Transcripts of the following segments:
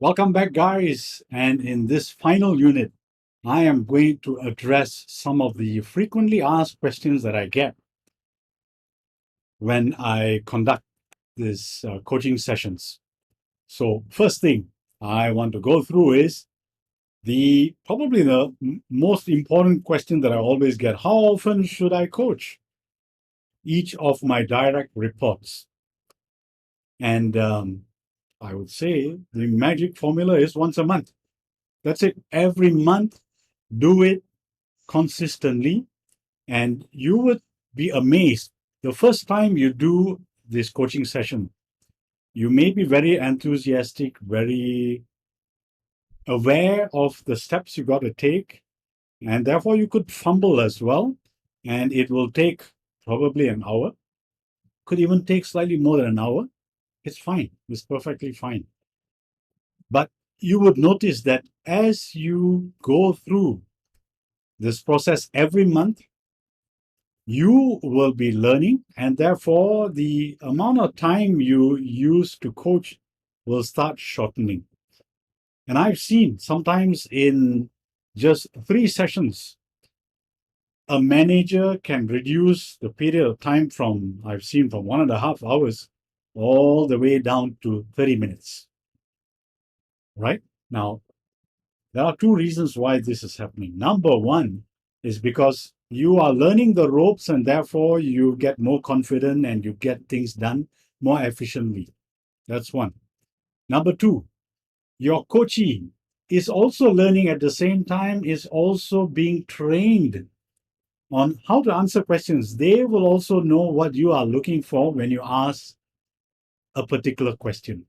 Welcome back, guys. And in this final unit, I am going to address some of the frequently asked questions that I get when I conduct these coaching sessions. So, first thing I want to go through is the probably the most important question that I always get: how often should I coach each of my direct reports? And I would say the magic formula is once a month. That's it. Every month, do it consistently, and you would be amazed. The first time you do this coaching session, you may be very enthusiastic, very aware of the steps you got to take, and therefore you could fumble as well. And it will take probably an hour, could even take slightly more than an hour. It's fine, it's perfectly fine. But you would notice that as you go through this process every month, you will be learning, and therefore the amount of time you use to coach will start shortening. And I've seen sometimes in just 3 sessions, a manager can reduce the period of time from, I've seen, from 1.5 hours all the way down to 30 minutes. Right? Now, there are two reasons why this is happening. Number one is because you are learning the ropes, and therefore you get more confident and you get things done more efficiently. That's one. Number two, your coachee is also learning at the same time, is also being trained on how to answer questions. They will also know what you are looking for when you ask a particular question.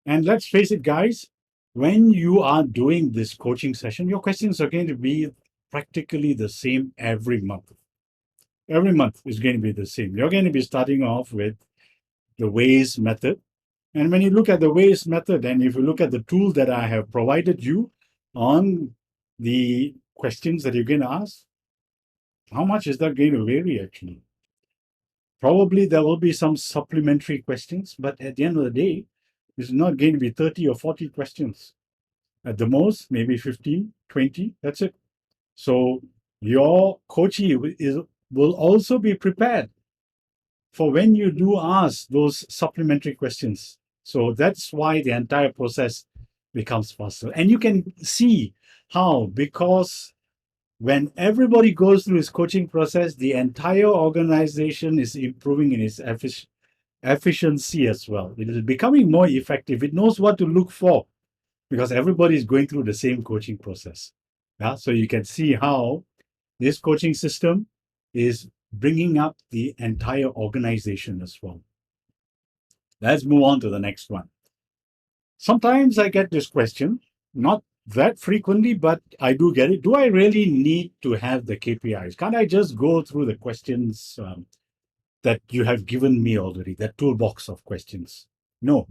And let's face it, guys, when you are doing this coaching session, your questions are going to be practically the same every month. Every month is going to be the same. You're going to be starting off with the WAYS method. And when you look at the WAYS method, and if you look at the tool that I have provided you on the questions that you're going to ask, how much is that going to vary actually? Probably there will be some supplementary questions, but at the end of the day, it's not going to be 30 or 40 questions. At the most, maybe 15, 20, that's it. So your coachee will also be prepared for when you do ask those supplementary questions. So that's why the entire process becomes faster. And you can see how, because when everybody goes through this coaching process, the entire organization is improving in its efficiency as well. It is becoming more effective. It knows what to look for because everybody is going through the same coaching process. Yeah, so you can see how this coaching system is bringing up the entire organization as well. Let's move on to the next one. Sometimes I get this question, not that frequently, but I do get it. Do I really need to have the KPIs? Can't I just go through the questions that you have given me already, that toolbox of questions? No,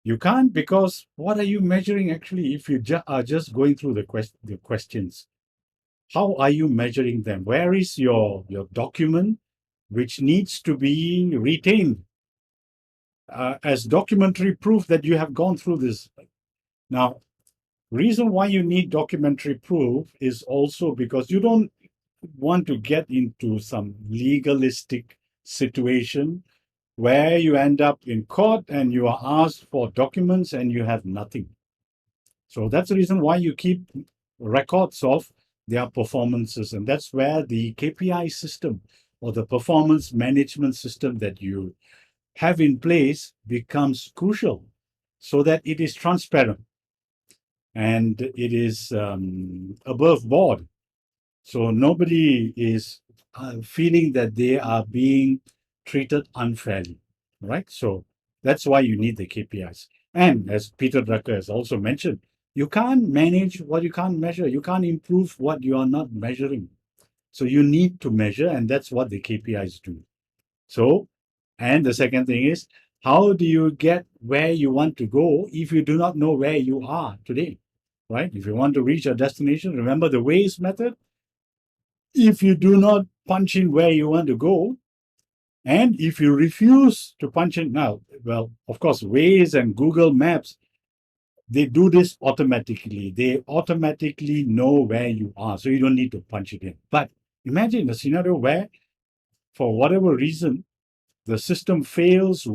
you can't, because what are you measuring actually if you are just going through the questions? How are you measuring them? Where is your document which needs to be retained as documentary proof that you have gone through this? Now, reason why you need documentary proof is also because you don't want to get into some legalistic situation where you end up in court and you are asked for documents and you have nothing. So that's the reason why you keep records of their performances. And that's where the KPI system or the performance management system that you have in place becomes crucial, so that it is transparent and it is above board. So nobody is feeling that they are being treated unfairly, right? So that's why you need the KPIs. And as Peter Drucker has also mentioned, you can't manage what you can't measure. You can't improve what you are not measuring. So you need to measure, and that's what the KPIs do. So, and the second thing is, how do you get where you want to go if you do not know where you are today, right? If you want to reach a destination, remember the WAYS method. If you do not punch in where you want to go, and if you refuse to punch in now, well, of course, Waze and Google Maps they do this automatically. They automatically know where you are, so you don't need to punch it in. But imagine a scenario where, for whatever reason, the system fails,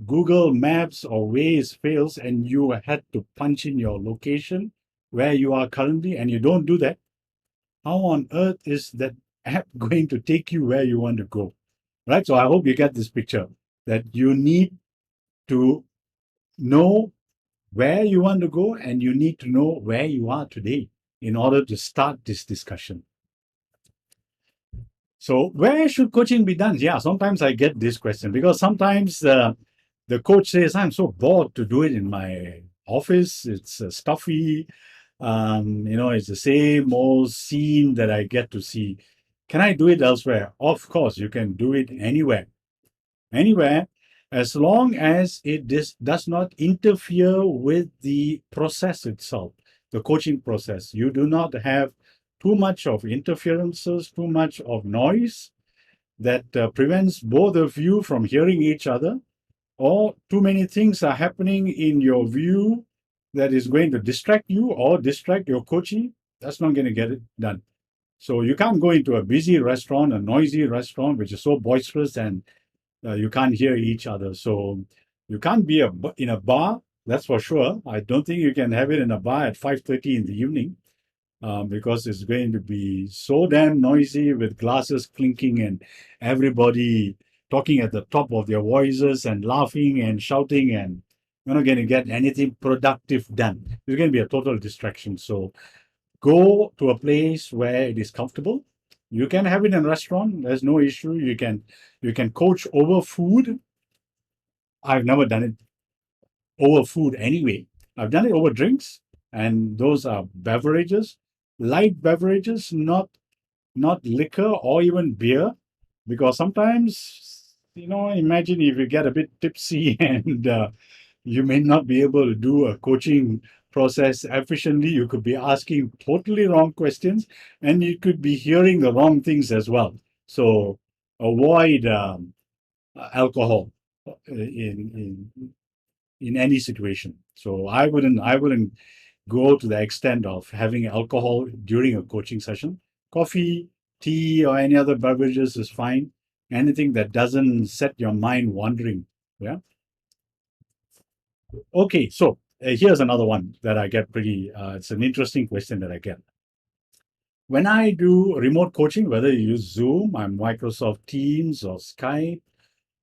Google Maps or Waze fails, and you had to punch in your location where you are currently, and you don't do that. How on earth is that app going to take you where you want to go? Right? So I hope you get this picture that you need to know where you want to go, and you need to know where you are today in order to start this discussion. So where should coaching be done? Yeah, sometimes I get this question because sometimes the coach says, I'm so bored to do it in my office. It's stuffy. It's the same old scene that I get to see. Can I do it elsewhere? Of course, you can do it anywhere, as long as it does not interfere with the process itself, the coaching process. You do not have too much of interferences, too much of noise that prevents both of you from hearing each other, or too many things are happening in your view that is going to distract you or distract your coachee. That's not going to get it done. So you can't go into a busy restaurant, a noisy restaurant, which is so boisterous, and you can't hear each other. So you can't be in a bar, that's for sure. I don't think you can have it in a bar at 5:30 in the evening, because it's going to be so damn noisy with glasses clinking and everybody talking at the top of their voices and laughing and shouting, and you're not going to get anything productive done. It's going to be a total distraction. So go to a place where it is comfortable. You can have it in a restaurant. There's no issue. You can coach over food. I've never done it over food anyway. I've done it over drinks, and those are beverages, light beverages, not liquor or even beer, because sometimes, imagine if you get a bit tipsy and you may not be able to do a coaching process efficiently. You could be asking totally wrong questions, and you could be hearing the wrong things as well. So avoid alcohol in any situation. So I wouldn't go to the extent of having alcohol during a coaching session. Coffee, tea, or any other beverages is fine. Anything that doesn't set your mind wandering. Yeah. Okay, so here's another one that I get pretty. It's an interesting question that I get. When I do remote coaching, whether you use Zoom, or Microsoft Teams, or Skype,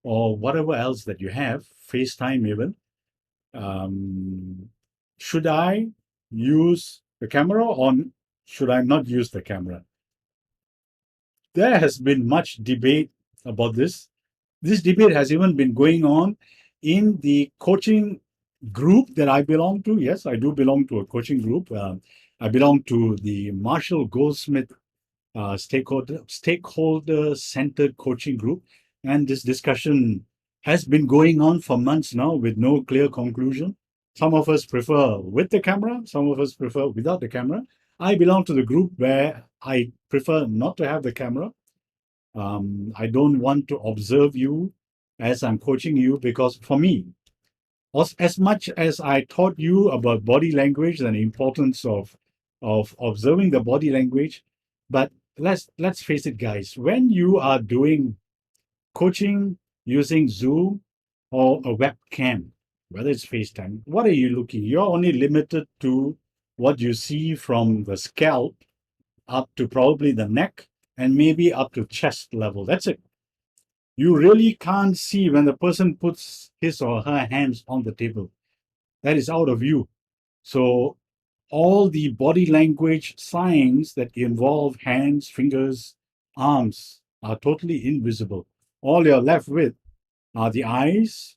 or whatever else that you have, FaceTime even, um, should I use the camera or should I not use the camera? There has been much debate about this. This debate has even been going on in the coaching group that I belong to. Yes, I do belong to a coaching group. I belong to the Marshall Goldsmith stakeholder centered coaching group, and this discussion has been going on for months now with no clear conclusion. Some of us prefer with the camera, some of us prefer without the camera. I belong to the group where I prefer not to have the camera. I don't want to observe you as I'm coaching you, because for me, as much as I taught you about body language and the importance of observing the body language, but let's face it, guys, when you are doing coaching using Zoom or a webcam, whether it's FaceTime, what are you looking? You're only limited to what you see from the scalp up to probably the neck and maybe up to chest level. That's it. You really can't see when the person puts his or her hands on the table. That is out of view. So all the body language signs that involve hands, fingers, arms are totally invisible. All you're left with are the eyes,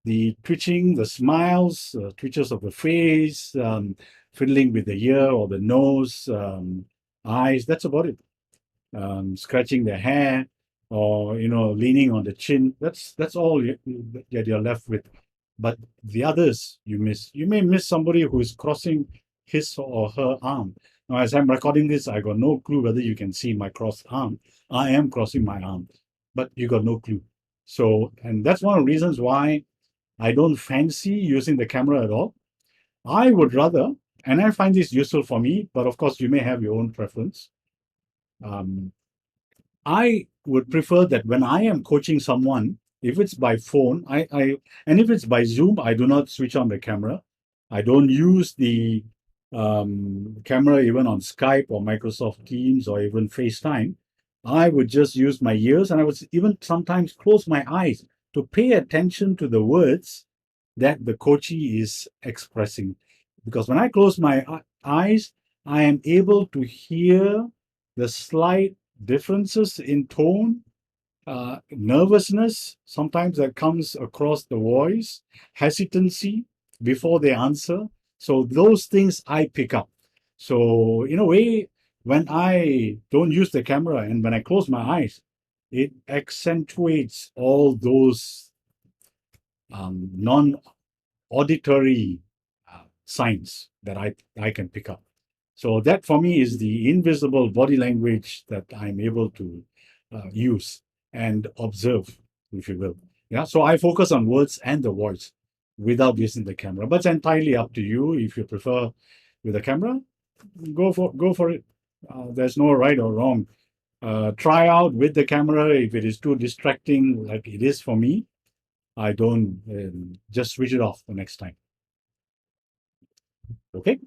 the twitching, the smiles, twitches of the face, fiddling with the ear or the nose, eyes. That's about it. Scratching their hair, or leaning on the chin. That's all that you're left with. But the others you miss. You may miss somebody who is crossing his or her arm. Now, as I'm recording this, I got no clue whether you can see my crossed arm. I am crossing my arm, but you got no clue. So, and that's one of the reasons why I don't fancy using the camera at all. I would rather, and I find this useful for me, but of course you may have your own preference. I would prefer that when I am coaching someone, if it's by phone, and if it's by Zoom, I do not switch on the camera. I don't use the camera even on Skype or Microsoft Teams or even FaceTime. I would just use my ears, and I would even sometimes close my eyes to pay attention to the words that the coachee is expressing. Because when I close my eyes, I am able to hear the slight differences in tone, nervousness sometimes that comes across the voice, hesitancy before they answer. So those things I pick up. So in a way, when I don't use the camera and when I close my eyes, it accentuates all those non-auditory signs that I can pick up. So that for me is the invisible body language that I'm able to use and observe, if you will. Yeah. So I focus on words and the voice without using the camera. But it's entirely up to you. If you prefer with the camera, go for it. There's no right or wrong. Try out with the camera. If it is too distracting, like it is for me, I don't just switch it off the next time. Okay.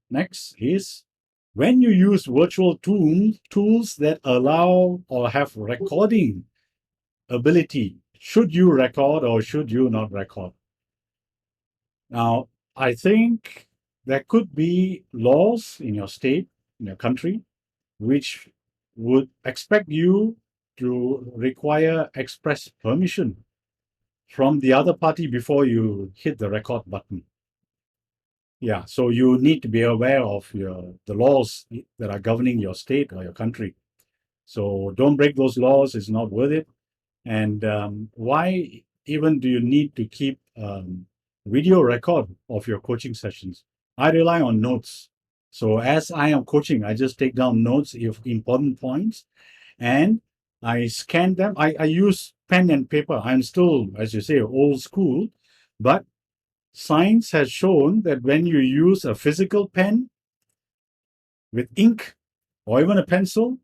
Next is when you use virtual tools that allow or have recording ability, should you record or should you not record? Now, I think there could be laws in your state, in your country, which would expect you to require express permission from the other party before you hit the record button. Yeah, so you need to be aware of the laws that are governing your state or your country. So don't break those laws, it's not worth it. And why even do you need to keep video record of your coaching sessions? I rely on notes. So as I am coaching, I just take down notes of important points and I scan them. I use pen and paper. I'm still, as you say, old school, but science has shown that when you use a physical pen with ink or even a pencil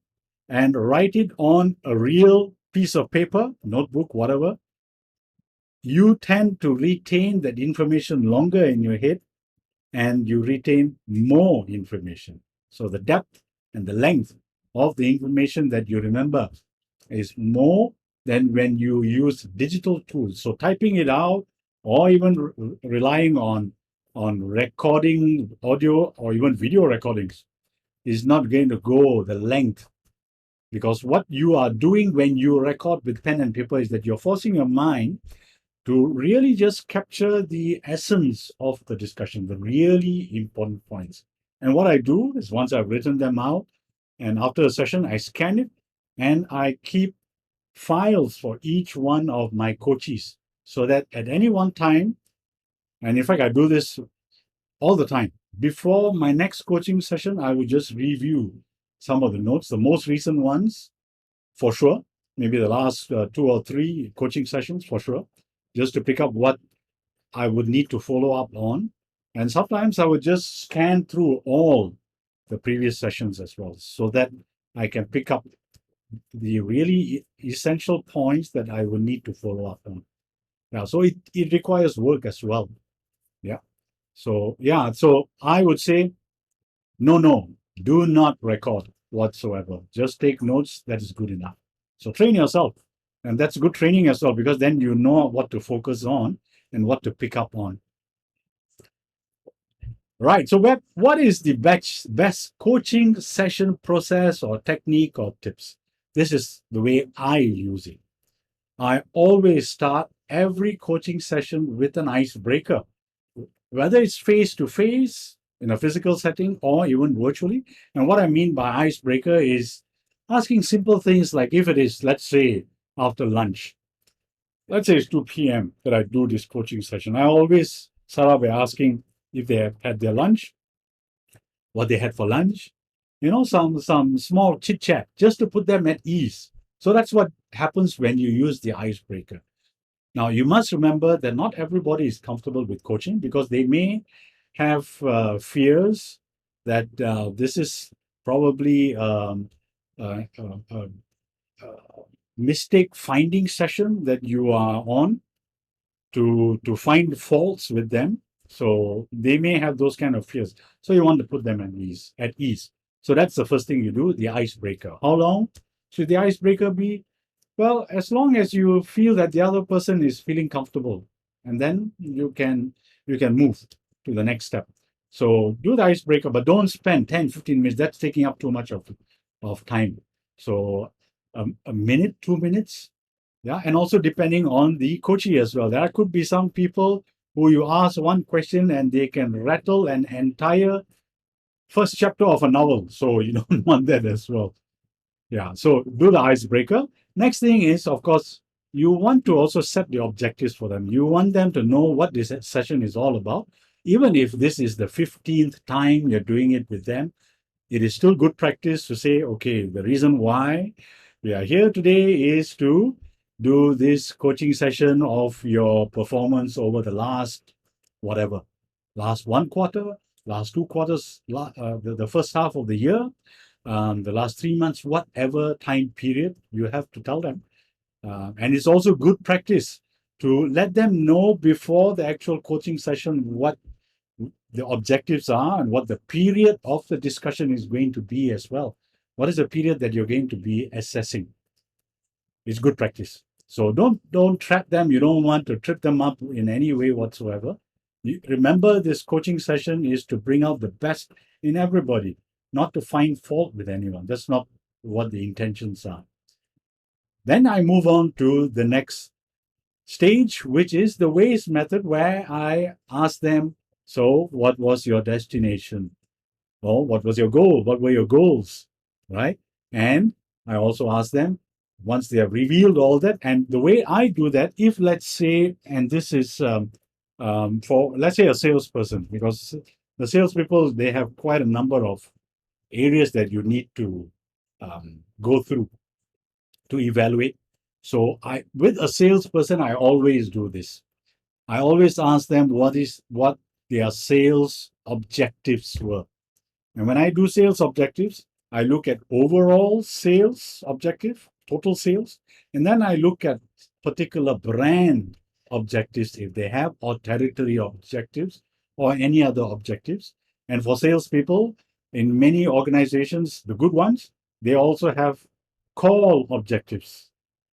and write it on a real piece of paper, notebook, whatever, you tend to retain that information longer in your head and you retain more information. So the depth and the length of the information that you remember is more than when you use digital tools. So typing it out or even relying on recording audio or even video recordings is not going to go the length, because what you are doing when you record with pen and paper is that you're forcing your mind to really just capture the essence of the discussion, the really important points. And what I do is once I've written them out, and after a session, I scan it and I keep files for each one of my coaches so that at any one time, and in fact, I do this all the time, before my next coaching session, I would just review some of the notes, the most recent ones for sure, maybe the last 2 or 3 coaching sessions for sure, just to pick up what I would need to follow up on. And sometimes I would just scan through all the previous sessions as well so that I can pick up the really essential points that I will need to follow up on. Yeah, so it requires work as well. Yeah. So yeah, so I would say no, do not record whatsoever. Just take notes. That is good enough. So train yourself. And that's good training as well, because then you know what to focus on and what to pick up on. Right. So what is the best coaching session process or technique or tips? This is the way I use it. I always start every coaching session with an icebreaker, whether it's face to face in a physical setting or even virtually. And what I mean by icebreaker is asking simple things like, if it is, let's say, after lunch, let's say it's 2 p.m. that I do this coaching session, I always start out by asking if they have had their lunch, what they had for lunch, some small chit chat just to put them at ease. So that's what happens when you use the icebreaker. Now, you must remember that not everybody is comfortable with coaching because they may have fears that this is probably mistake finding session that you are on to find faults with them. So they may have those kind of fears. So you want to put them at ease. So that's the first thing you do, the icebreaker. How long should the icebreaker be? Well, as long as you feel that the other person is feeling comfortable, and then you can move to the next step. So do the icebreaker, but don't spend 10, 15 minutes. That's taking up too much of time. So a minute, 2 minutes, yeah, and also depending on the coachee as well. There could be some people who you ask one question and they can rattle an entire first chapter of a novel. So you don't want that as well. Yeah, so do the icebreaker. Next thing is, of course, you want to also set the objectives for them. You want them to know what this session is all about. Even if this is the 15th time you're doing it with them, it is still good practice to say, okay, the reason why we are here today is to do this coaching session of your performance over the last whatever, last 1 quarter, last 2 quarters, the first half of the year, the last 3 months, whatever time period you have to tell them. And it's also good practice to let them know before the actual coaching session what the objectives are and what the period of the discussion is going to be as well. What is the period that you're going to be assessing? It's good practice. So don't trap them. You don't want to trip them up in any way whatsoever. Remember, this coaching session is to bring out the best in everybody, not to find fault with anyone. That's not what the intentions are. Then I move on to the next stage, which is the WAIS method, where I ask them, so what was your destination? Or what was your goal? What were your goals? Right? And I also ask them, once they have revealed all that, and the way I do that, if let's say, and this is for, let's say, a salesperson, because the salespeople, they have quite a number of areas that you need to go through to evaluate. So with a salesperson, I always do this. I always ask them what their sales objectives were. And when I do sales objectives, I look at overall sales objective, total sales, and then I look at particular brand objectives if they have, or territory objectives, or any other objectives. And for salespeople, in many organizations, the good ones, they also have call objectives,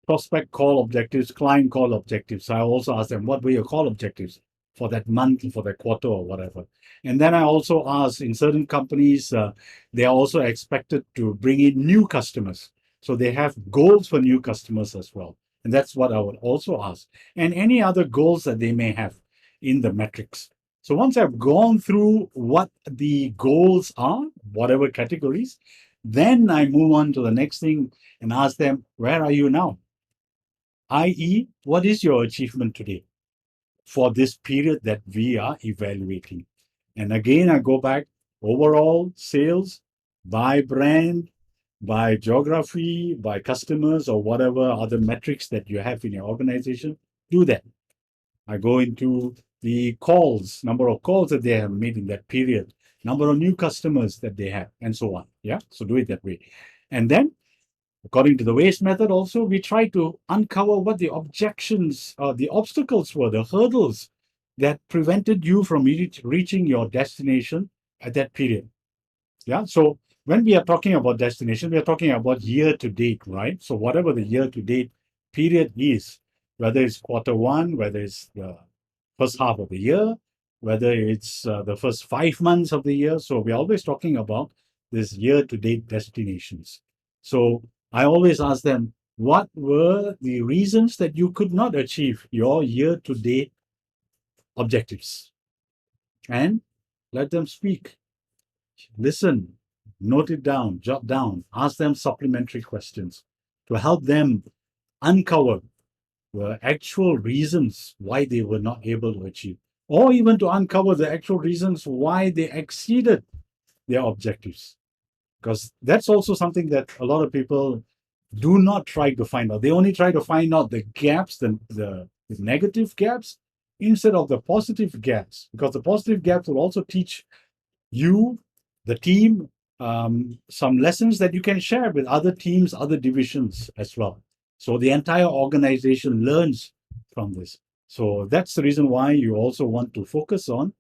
prospect call objectives, client call objectives. I also ask them, what were your call objectives for that month, for that quarter, or whatever? And then I also ask, in certain companies, they are also expected to bring in new customers. So they have goals for new customers as well. And that's what I would also ask. And any other goals that they may have in the metrics. So once I've gone through what the goals are, whatever categories, then I move on to the next thing and ask them, where are you now? i.e., what is your achievement today for this period that we are evaluating? And again, I go back, overall sales by brand, by geography, by customers, or whatever other metrics that you have in your organization. Do that. I go into the calls, number of calls that they have made in that period, number of new customers that they have, and so on. Yeah, so do it that way. And then, according to the WAIS method, also, we try to uncover what the objections or the obstacles were, the hurdles that prevented you from reaching your destination at that period. Yeah, so when we are talking about destination, we are talking about year to date, right? So whatever the year to date period is, whether it's quarter 1, whether it's the first half of the year, whether it's the first 5 months of the year. So we're always talking about this year to date destinations. So I always ask them, what were the reasons that you could not achieve your year to date objectives? And let them speak. Listen, note it down, jot down, ask them supplementary questions to help them uncover the actual reasons why they were not able to achieve, or even to uncover the actual reasons why they exceeded their objectives. Because that's also something that a lot of people do not try to find out. They only try to find out the gaps, the negative gaps, instead of the positive gaps, because the positive gaps will also teach you, the team, some lessons that you can share with other teams, other divisions as well. So the entire organization learns from this. So that's the reason why you also want to focus on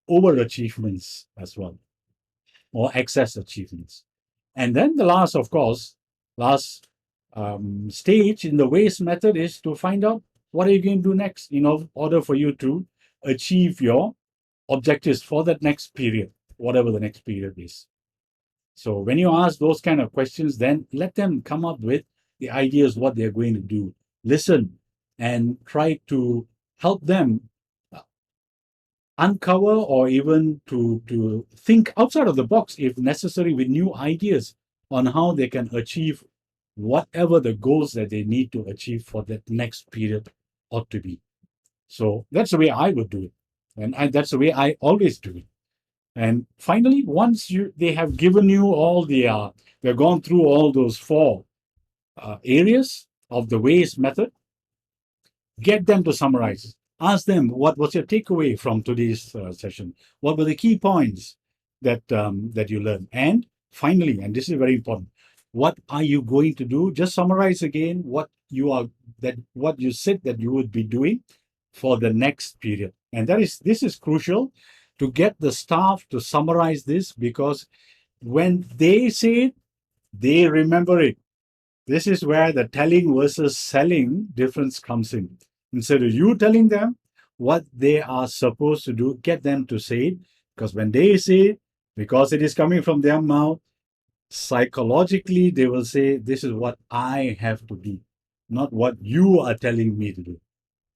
overachievements as well, or excess achievements. And then the last, of course, last stage in the waste method is to find out what are you going to do next in order for you to achieve your objectives for that next period, whatever the next period is. So when you ask those kind of questions, then let them come up with the ideas what they're going to do. Listen and try to help them uncover or even to think outside of the box if necessary with new ideas on how they can achieve whatever the goals that they need to achieve for that next period ought to be. So that's the way I would do it. And that's the way I always do it. And finally, once they have given you all they've gone through all those four areas of the waste method, get them to summarize. Ask them what was your takeaway from today's session. What were the key points that you learned? And finally, and this is very important, what are you going to do? Just summarize again what you said that you would be doing for the next period. And this is crucial to get the staff to summarize this, because when they say it, they remember it. This is where the telling versus selling difference comes in. Instead of you telling them what they are supposed to do, get them to say it, because when they say it, because it is coming from their mouth, psychologically they will say, this is what I have to do, not what you are telling me to do.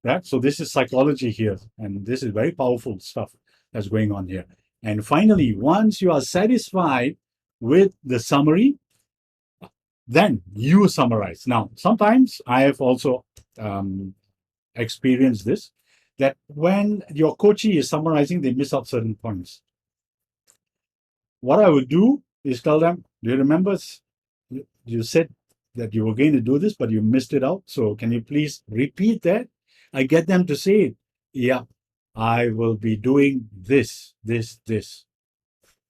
Right? So this is psychology here, and this is very powerful stuff that's going on here. And finally, once you are satisfied with the summary, then you summarize. Now, sometimes I have also experienced this, that when your coachee is summarizing, they miss out certain points. What I would do is tell them, do you remember you said that you were going to do this, but you missed it out? So can you please repeat that? I get them to say it. Yeah, I will be doing this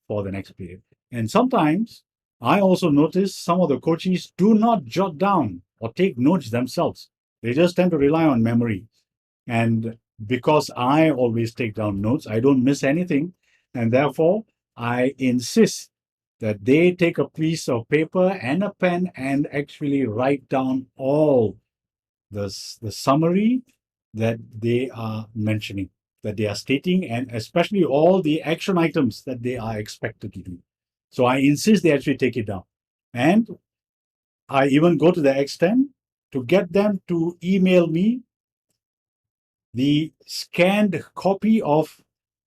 for the next period. And sometimes I also notice some of the coaches do not jot down or take notes themselves. They just tend to rely on memory. And because I always take down notes, I don't miss anything. And therefore, I insist that they take a piece of paper and a pen and actually write down all the summary that they are mentioning, that they are stating, and especially all the action items that they are expected to do. So I insist they actually take it down. And I even go to the extent to get them to email me the scanned copy of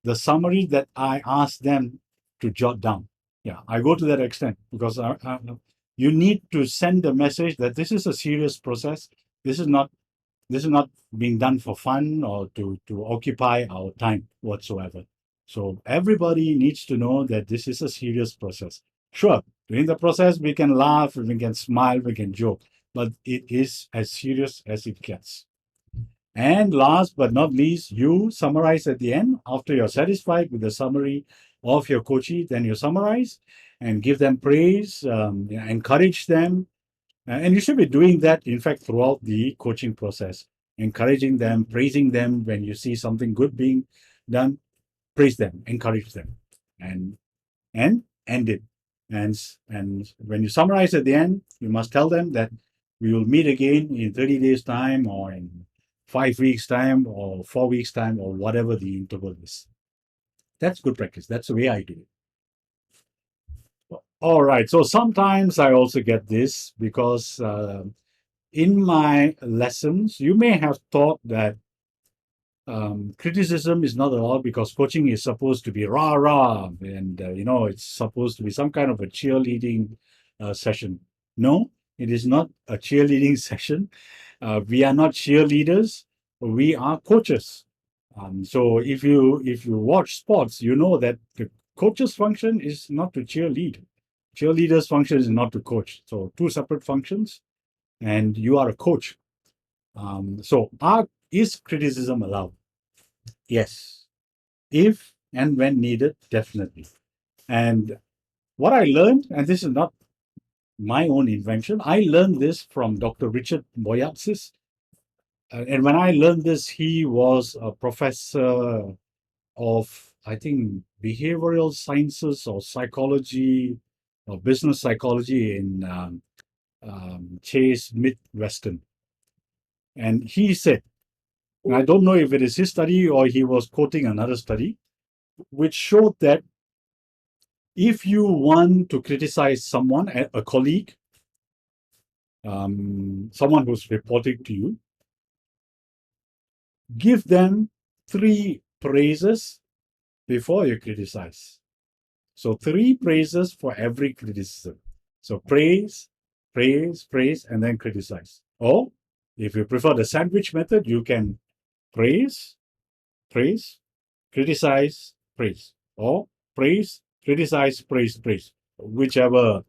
the summary that I asked them to jot down. Yeah, I go to that extent because you need to send the message that this is a serious process. This is not being done for fun or to occupy our time whatsoever. So everybody needs to know that this is a serious process. Sure, during the process we can laugh, we can smile, we can joke, but it is as serious as it gets. And last but not least, you summarize at the end. After you're satisfied with the summary of your coachee, then you summarize and give them praise, encourage them. And you should be doing that, in fact, throughout the coaching process, encouraging them, praising them when you see something good being done. Praise them, encourage them, and end it. And when you summarize at the end, you must tell them that we will meet again in 30 days' time, or in 5 weeks' time, or 4 weeks' time, or whatever the interval is. That's good practice. That's the way I do it. All right. So sometimes I also get this because in my lessons, you may have thought that criticism is not allowed because coaching is supposed to be rah rah, and it's supposed to be some kind of a cheerleading session. No, it is not a cheerleading session. We are not cheerleaders. We are coaches. So if you watch sports, you know that the coach's function is not to cheerlead. Cheerleader's function is not to coach. So two separate functions, and you are a coach. So is criticism allowed? Yes. If and when needed, definitely. And what I learned, and this is not my own invention, I learned this from Dr. Richard Boyatzis. And when I learned this, he was a professor of, I think, behavioral sciences or psychology or business psychology in Chase Midwestern. And he said, and I don't know if it is his study or he was quoting another study, which showed that if you want to criticize someone, a colleague, someone who's reporting to you, give them 3 praises before you criticize. So 3 praises for every criticism. So praise, praise, praise, and then criticize. Or if you prefer the sandwich method, you can praise, praise, criticize, praise. Or praise, criticize, praise, praise. Whichever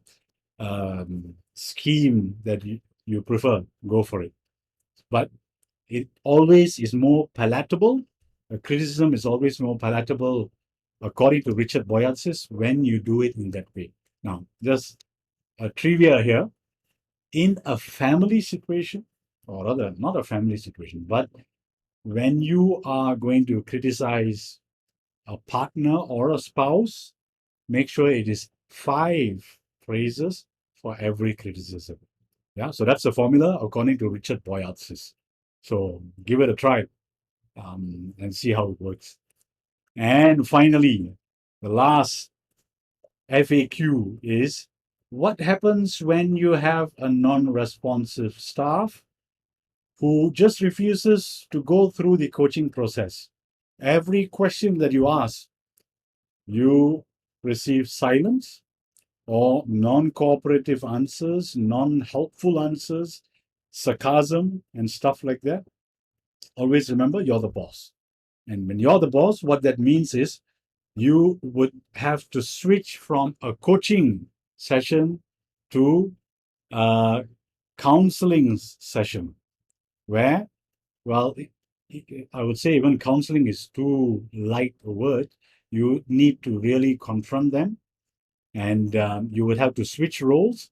scheme that you prefer, go for it. But it always is more palatable. A criticism is always more palatable, according to Richard Boyatzis, when you do it in that way. Now, just a trivia here. In a family situation, or rather, not a family situation, but when you are going to criticize a partner or a spouse, make sure it is 5 praises for every criticism. Yeah, so that's the formula according to Richard Boyatzis. So give it a try and see how it works. And finally, the last FAQ is, what happens when you have a non-responsive staff who just refuses to go through the coaching process? Every question that you ask, you receive silence or non-cooperative answers, non-helpful answers, sarcasm, and stuff like that. Always remember, you're the boss. And when you're the boss, what that means is you would have to switch from a coaching session to a counseling session where, well, I would say even counseling is too light a word. You need to really confront them, and you would have to switch roles,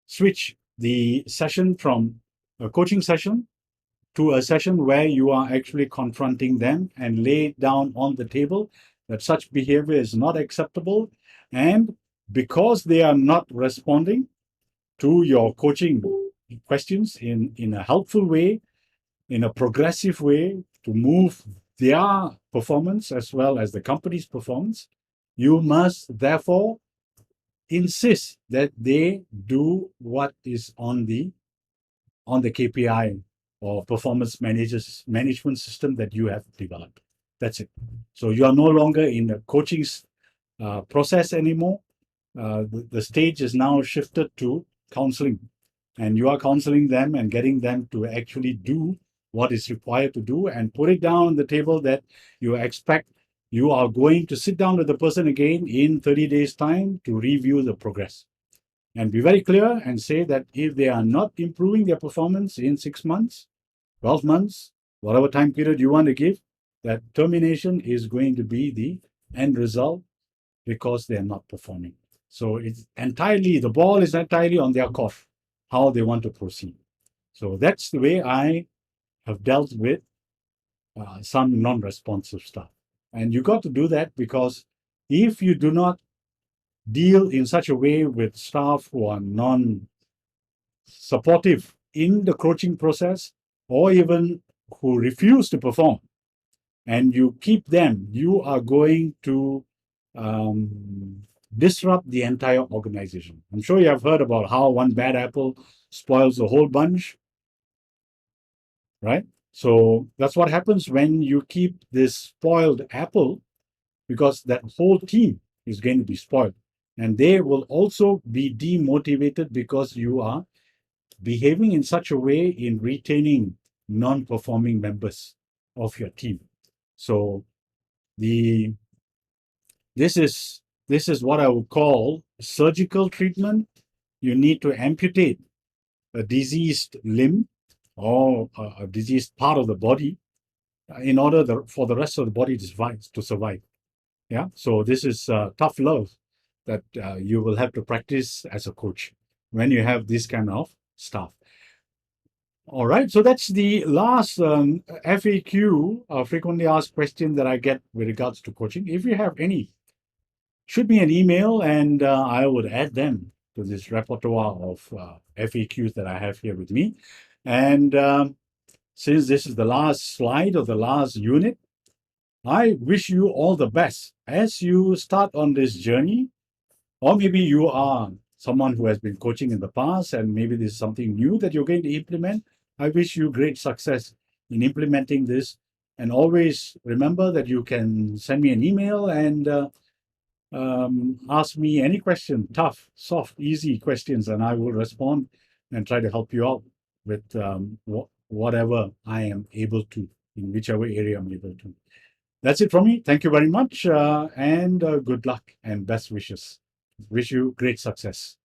switch the session from a coaching session to a session where you are actually confronting them and lay down on the table that such behavior is not acceptable. And because they are not responding to your coaching questions in a helpful way, in a progressive way, to move their performance as well as the company's performance, you must therefore insist that they do what is on the KPI or performance management system that you have developed. That's it. So you are no longer in the coaching process anymore. The stage is now shifted to counseling, and you are counseling them and getting them to actually do what is required to do and put it down on the table that you expect. You are going to sit down with the person again in 30 days' time to review the progress. And be very clear and say that if they are not improving their performance in 6 months, 12 months, whatever time period you want to give, that termination is going to be the end result because they are not performing. So it's entirely, the ball is entirely on their court, how they want to proceed. So that's the way I have dealt with some non-responsive stuff. And you got to do that because if you do not deal in such a way with staff who are non-supportive in the coaching process or even who refuse to perform, and you keep them, you are going to disrupt the entire organization. I'm sure you have heard about how one bad apple spoils the whole bunch, right? So that's what happens when you keep this spoiled apple, because that whole team is going to be spoiled. And they will also be demotivated because you are behaving in such a way in retaining non-performing members of your team. So this is what I would call surgical treatment. You need to amputate a diseased limb or a diseased part of the body in order for the rest of the body to survive. Yeah. So this is tough love that you will have to practice as a coach when you have this kind of staff. All right. So that's the last FAQ, frequently asked question that I get with regards to coaching. If you have any, shoot me an email and I would add them to this repertoire of FAQs that I have here with me. And since this is the last slide of the last unit, I wish you all the best as you start on this journey. Or maybe you are someone who has been coaching in the past and maybe this is something new that you're going to implement. I wish you great success in implementing this. And always remember that you can send me an email and ask me any question, tough, soft, easy questions, and I will respond and try to help you out with whatever I am able to, in whichever area I'm able to. That's it from me. Thank you very much, and good luck and best wishes. Wish you great success.